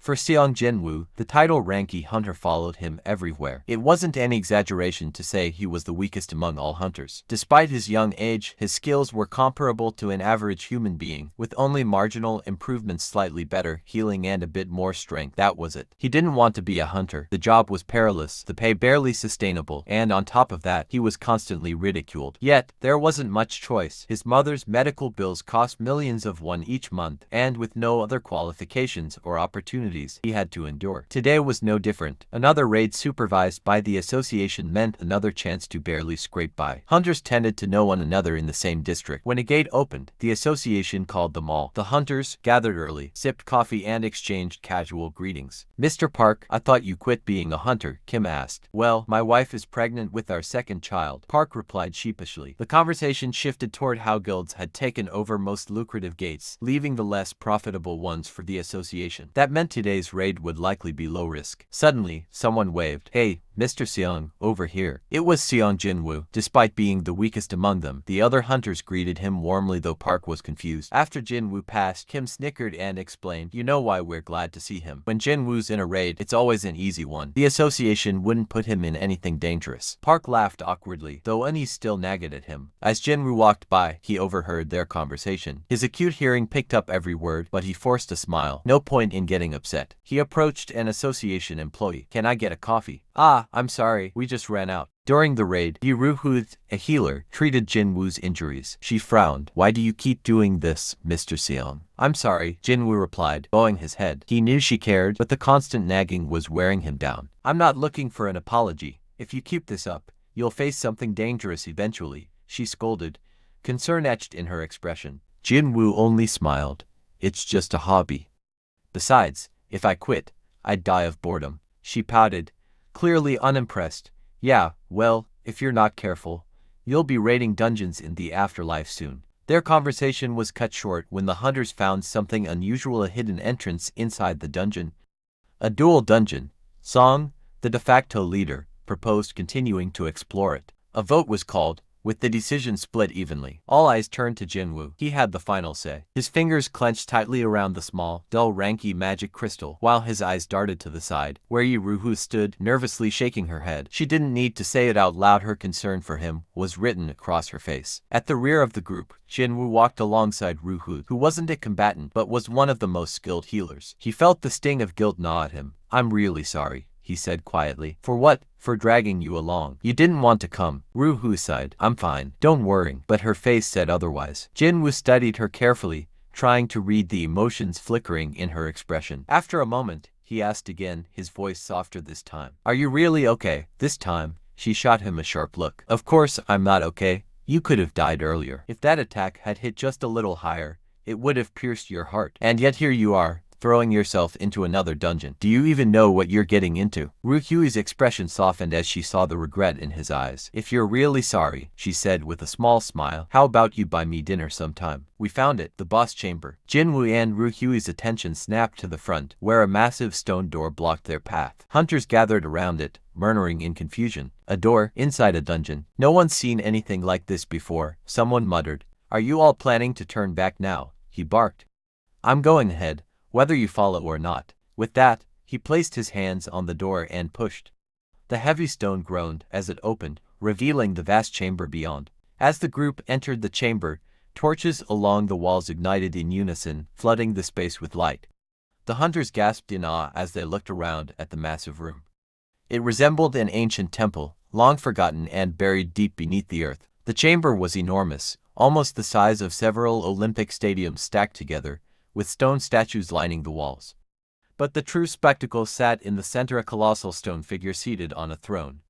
For Sung Jin-Woo, the title-ranky hunter followed him everywhere. It wasn't any exaggeration to say he was the weakest among all hunters. Despite his young age, his skills were comparable to an average human being, with only marginal improvements, slightly better healing and a bit more strength. That was it. He didn't want to be a hunter. The job was perilous, the pay barely sustainable, and on top of that, he was constantly ridiculed. Yet, there wasn't much choice. His mother's medical bills cost millions of won each month, and with no other qualifications or opportunities, he had to endure. Today was no different. Another raid supervised by the association meant another chance to barely scrape by. Hunters tended to know one another in the same district. When a gate opened, the association called them all. The hunters gathered early, sipped coffee, and exchanged casual greetings. "Mr. Park, I thought you quit being a hunter," Kim asked. "Well, my wife is pregnant with our second child," Park replied sheepishly. The conversation shifted toward how guilds had taken over most lucrative gates, leaving the less profitable ones for the association. That meant today's raid would likely be low risk. Suddenly, someone waved. "Hey, Mr. Seong, over here." It was Sung Jin-Woo. Despite being the weakest among them, the other hunters greeted him warmly, though Park was confused. After Jin-Woo passed, Kim snickered and explained, "You know why we're glad to see him. When Jin-Woo's in a raid, it's always an easy one. The association wouldn't put him in anything dangerous." Park laughed awkwardly, though unease still nagged at him. As Jin-Woo walked by, he overheard their conversation. His acute hearing picked up every word, but he forced a smile. No point in getting upset. He approached an association employee. "Can I get a coffee?" "Ah, I'm sorry, we just ran out." During the raid, Yu-Hu, a healer, treated Jin-Woo's injuries. She frowned. "Why do you keep doing this, Mr. Seong?" "I'm sorry," Jin-Woo replied, bowing his head. He knew she cared, but the constant nagging was wearing him down. "I'm not looking for an apology. If you keep this up, you'll face something dangerous eventually," she scolded, concern etched in her expression. Jin-Woo only smiled. "It's just a hobby. Besides, if I quit, I'd die of boredom." She pouted, clearly unimpressed. "Yeah, well, if you're not careful, you'll be raiding dungeons in the afterlife soon." Their conversation was cut short when the hunters found something unusual: a hidden entrance inside the dungeon. A dual dungeon. Song, the de facto leader, proposed continuing to explore it. A vote was called, with the decision split evenly. All eyes turned to Jin-Woo. He had the final say. His fingers clenched tightly around the small, dull, ranky magic crystal, while his eyes darted to the side, where Yu-Hu stood, nervously shaking her head. She didn't need to say it out loud. Her concern for him was written across her face. At the rear of the group, Jin-Woo walked alongside Yu-Hu, who wasn't a combatant, but was one of the most skilled healers. He felt the sting of guilt gnaw at him. "I'm really sorry," he said quietly. "For what?" "For dragging you along. You didn't want to come." Yu-Hu sighed. "I'm fine. Don't worry." But her face said otherwise. Jin-Woo studied her carefully, trying to read the emotions flickering in her expression. After a moment, he asked again, his voice softer this time. "Are you really okay this time?" She shot him a sharp look. "Of course I'm not okay. You could have died earlier. If that attack had hit just a little higher, it would have pierced your heart. And yet here you are, throwing yourself into another dungeon. Do you even know what you're getting into?" Yu-Hu's expression softened as she saw the regret in his eyes. "If you're really sorry," she said with a small smile, "how about you buy me dinner sometime?" "We found it, the boss chamber." Jin-Woo and Yu-Hu's attention snapped to the front, where a massive stone door blocked their path. Hunters gathered around it, murmuring in confusion. "A door inside a dungeon. No one's seen anything like this before," someone muttered. "Are you all planning to turn back now?" he barked. "I'm going ahead, whether you follow or not." With that, he placed his hands on the door and pushed. The heavy stone groaned as it opened, revealing the vast chamber beyond. As the group entered the chamber, torches along the walls ignited in unison, flooding the space with light. The hunters gasped in awe as they looked around at the massive room. It resembled an ancient temple, long forgotten and buried deep beneath the earth. The chamber was enormous, almost the size of several Olympic stadiums stacked together, with stone statues lining the walls. But the true spectacle sat in the center, a colossal stone figure seated on a throne.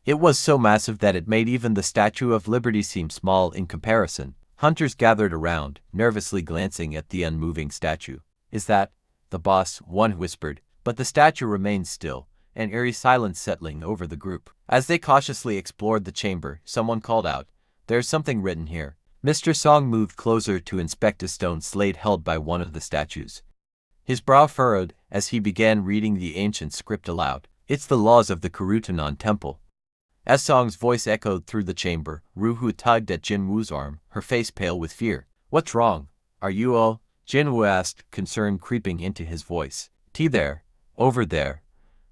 It was so massive that it made even the Statue of Liberty seem small in comparison. Hunters gathered around, nervously glancing at the unmoving statue. "Is that the boss?" one whispered, but the statue remained still, an eerie silence settling over the group. As they cautiously explored the chamber, someone called out, "There's something written here." Mr. Song moved closer to inspect a stone slate held by one of the statues. His brow furrowed as he began reading the ancient script aloud. "It's the laws of the Kurutanon Temple." As Song's voice echoed through the chamber, Yu-Hu tugged at Jin-Woo's arm, her face pale with fear. "What's wrong? Are you all?" Jin-Woo asked, concern creeping into his voice. T there, over there.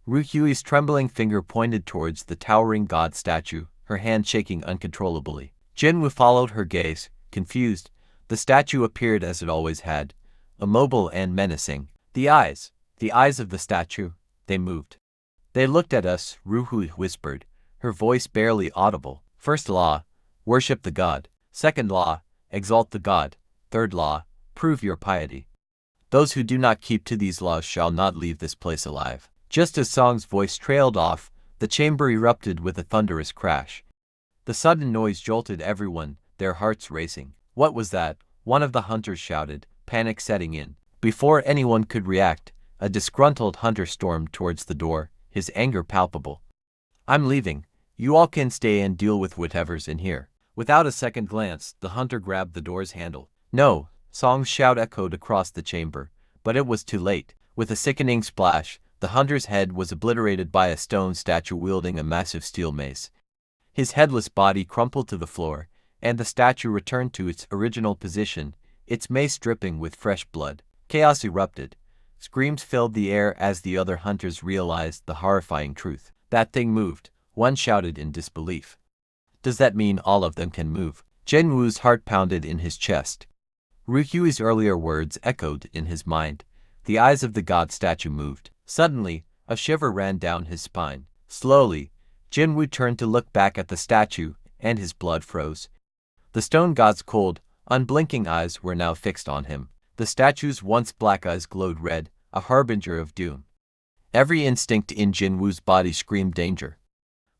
Ryuhyui's trembling finger pointed towards the towering god statue, her hand shaking uncontrollably. Jin-Woo followed her gaze, confused. The statue appeared as it always had, immobile and menacing. The eyes of the statue, they moved. They looked at us, Ryuhyui whispered, her voice barely audible. First law, worship the god. Second law, exalt the god. Third law, prove your piety. Those who do not keep to these laws shall not leave this place alive. Just as Song's voice trailed off, the chamber erupted with a thunderous crash. The sudden noise jolted everyone, their hearts racing. What was that? One of the hunters shouted, panic setting in. Before anyone could react, a disgruntled hunter stormed towards the door, his anger palpable. I'm leaving. You all can stay and deal with whatever's in here. Without a second glance, the hunter grabbed the door's handle. No, Song's shout echoed across the chamber, but it was too late. With a sickening splash, the hunter's head was obliterated by a stone statue wielding a massive steel mace. His headless body crumpled to the floor, and the statue returned to its original position, its mace dripping with fresh blood. Chaos erupted. Screams filled the air as the other hunters realized the horrifying truth. That thing moved, one shouted in disbelief. Does that mean all of them can move? Jin-Woo's heart pounded in his chest. Ryuhyui's earlier words echoed in his mind. The eyes of the god statue moved. Suddenly, a shiver ran down his spine. Slowly, Jin-Woo turned to look back at the statue, and his blood froze. The stone god's cold, unblinking eyes were now fixed on him. The statue's once black eyes glowed red, a harbinger of doom. Every instinct in Jin-Woo's body screamed danger.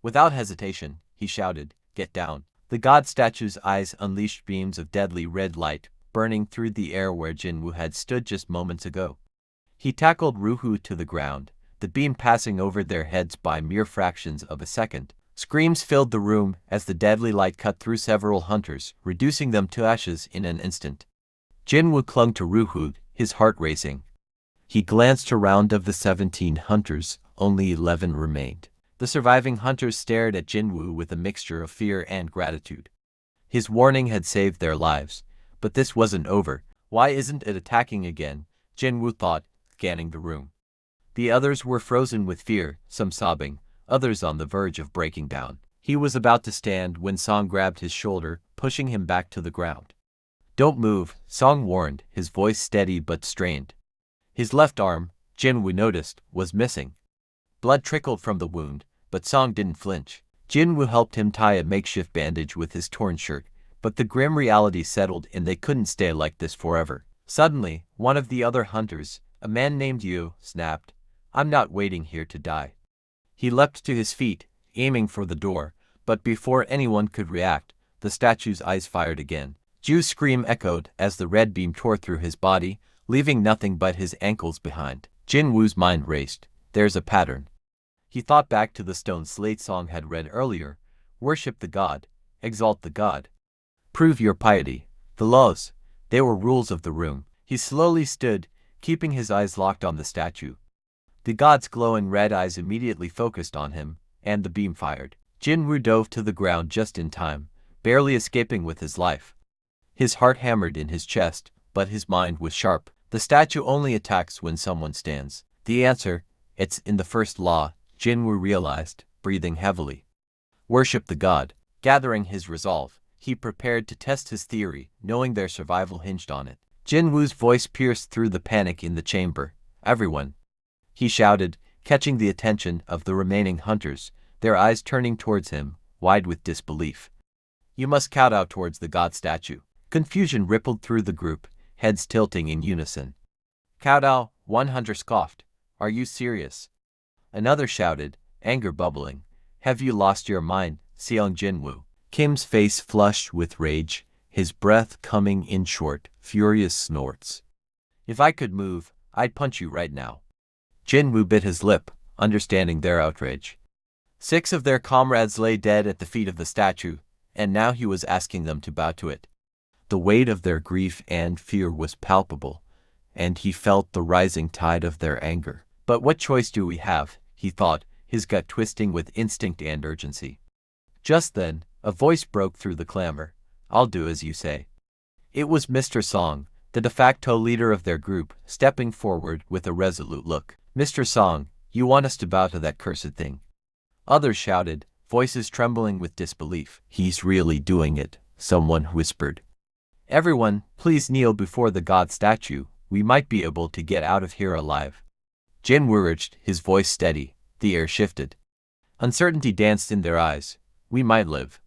Without hesitation, he shouted, "Get down." The god statue's eyes unleashed beams of deadly red light, burning through the air where Jin-Woo had stood just moments ago. He tackled Ryuhyui to the ground, the beam passing over their heads by mere fractions of a second. Screams filled the room as the deadly light cut through several hunters, reducing them to ashes in an instant. Jin-Woo clung to Ryuhyui, his heart racing. He glanced around. Of the 17 hunters, only 11 remained. The surviving hunters stared at Jin-Woo with a mixture of fear and gratitude. His warning had saved their lives, but this wasn't over. Why isn't it attacking again? Jin-Woo thought, scanning the room. The others were frozen with fear, some sobbing, others on the verge of breaking down. He was about to stand when Song grabbed his shoulder, pushing him back to the ground. Don't move, Song warned, his voice steady but strained. His left arm, Jin-Woo noticed, was missing. Blood trickled from the wound, but Song didn't flinch. Jin-Woo helped him tie a makeshift bandage with his torn shirt, but the grim reality settled and they couldn't stay like this forever. Suddenly, one of the other hunters, a man named Yu, snapped, "I'm not waiting here to die." He leapt to his feet, aiming for the door, but before anyone could react, the statue's eyes fired again. Ju's scream echoed as the red beam tore through his body, leaving nothing but his ankles behind. Jin-Woo's mind raced. There's a pattern. He thought back to the stone slate Song had read earlier. Worship the god. Exalt the god. Prove your piety. The laws. They were rules of the room. He slowly stood, keeping his eyes locked on the statue. The god's glowing red eyes immediately focused on him, and the beam fired. Jin-Woo dove to the ground just in time, barely escaping with his life. His heart hammered in his chest, but his mind was sharp. The statue only attacks when someone stands. The answer, it's in the first law, Jin-Woo realized, breathing heavily. Worship the god. Gathering his resolve, he prepared to test his theory, knowing their survival hinged on it. Jin-Woo's voice pierced through the panic in the chamber. Everyone. He shouted, catching the attention of the remaining hunters, their eyes turning towards him, wide with disbelief. You must kowtow towards the god statue. Confusion rippled through the group, heads tilting in unison. Kowtow, one hunter scoffed. Are you serious? Another shouted, anger bubbling. Have you lost your mind, Sung Jin-Woo? Kim's face flushed with rage, his breath coming in short, furious snorts. If I could move, I'd punch you right now. Jin-Woo bit his lip, understanding their outrage. 6 of their comrades lay dead at the feet of the statue, and now he was asking them to bow to it. The weight of their grief and fear was palpable, and he felt the rising tide of their anger. But what choice do we have, he thought, his gut twisting with instinct and urgency. Just then, a voice broke through the clamor. I'll do as you say. It was Mr. Song, the de facto leader of their group, stepping forward with a resolute look. "Mr. Song, you want us to bow to that cursed thing?" Others shouted, voices trembling with disbelief. "He's really doing it," someone whispered. "Everyone, please kneel before the god statue. We might be able to get out of here alive." Jin-Woo urged, his voice steady. The air shifted. Uncertainty danced in their eyes. "We might live."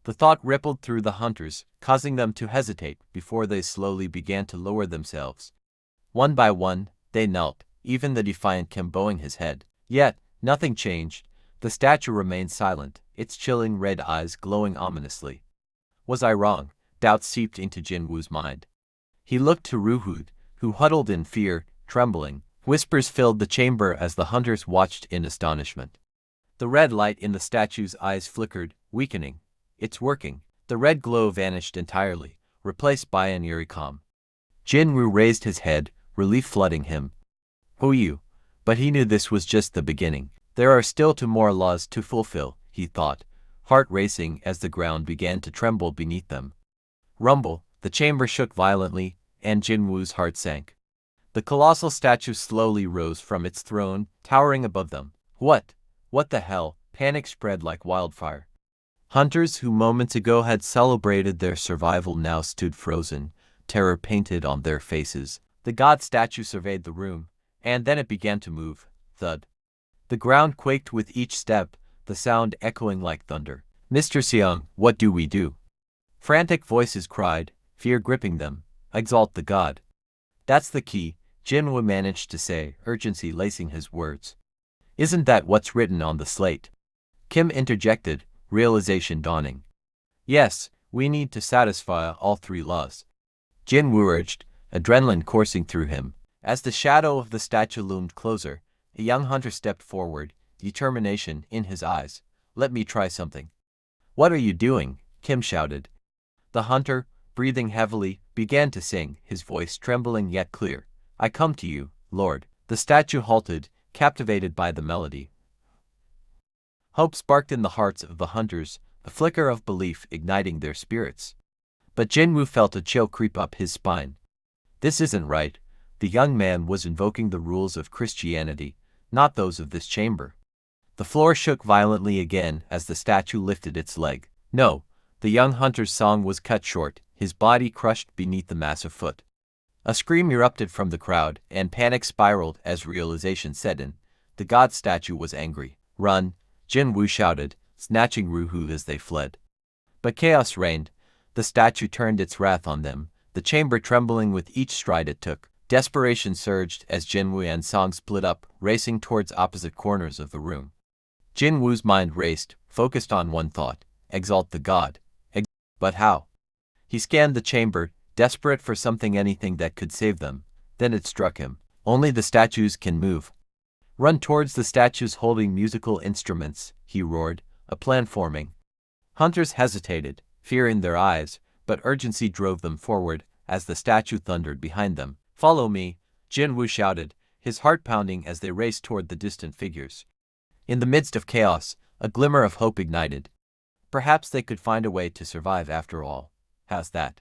The thought rippled through the hunters, causing them to hesitate before they slowly began to lower themselves. One by one, they knelt, even the defiant Kim bowing his head. Yet, nothing changed. The statue remained silent, its chilling red eyes glowing ominously. Was I wrong? Doubt seeped into Jin-Woo's mind. He looked to Ruhud, who huddled in fear, trembling. Whispers filled the chamber as the hunters watched in astonishment. The red light in the statue's eyes flickered, weakening. "It's working." The red glow vanished entirely, replaced by an eerie calm. Jin-Woo raised his head, relief flooding him. "Who you?" But he knew this was just the beginning. There are still 2 more laws to fulfill, he thought, heart racing as the ground began to tremble beneath them. Rumble, the chamber shook violently, and Jin-Woo's heart sank. The colossal statue slowly rose from its throne, towering above them. What the hell? Panic spread like wildfire. Hunters who moments ago had celebrated their survival now stood frozen, terror painted on their faces. The god statue surveyed the room, and then it began to move. Thud. The ground quaked with each step, the sound echoing like thunder. "Mr. Seung, what do we do?" Frantic voices cried, fear gripping them. "Exalt the god." "That's the key," Jin-Woo managed to say, urgency lacing his words. "Isn't that what's written on the slate?" Kim interjected, realization dawning. "Yes, we need to satisfy all 3 laws." Jin-Woo urged, adrenaline coursing through him. As the shadow of the statue loomed closer, a young hunter stepped forward, determination in his eyes. "Let me try something." "What are you doing?" Kim shouted. The hunter, breathing heavily, began to sing, his voice trembling yet clear. "I come to you, Lord." The statue halted, captivated by the melody. Hope sparked in the hearts of the hunters, a flicker of belief igniting their spirits. But Jin-Woo felt a chill creep up his spine. This isn't right. The young man was invoking the rules of Christianity, not those of this chamber. The floor shook violently again as the statue lifted its leg. No, the young hunter's song was cut short, his body crushed beneath the massive foot. A scream erupted from the crowd, and panic spiraled as realization set in. The god statue was angry. "Run!" Jin-Woo shouted, snatching Ruhu as they fled. But chaos reigned. The statue turned its wrath on them, the chamber trembling with each stride it took. Desperation surged as Jin-Woo and Song split up, racing towards opposite corners of the room. Jin-Woo's mind raced, focused on one thought: exalt the god. But how? He scanned the chamber, desperate for anything that could save them. Then it struck him. Only the statues can move. "Run towards the statues holding musical instruments," he roared, a plan forming. Hunters hesitated, fear in their eyes, but urgency drove them forward as the statue thundered behind them. "Follow me," Jin-Woo shouted, his heart pounding as they raced toward the distant figures. In the midst of chaos, a glimmer of hope ignited. Perhaps they could find a way to survive after all. How's that?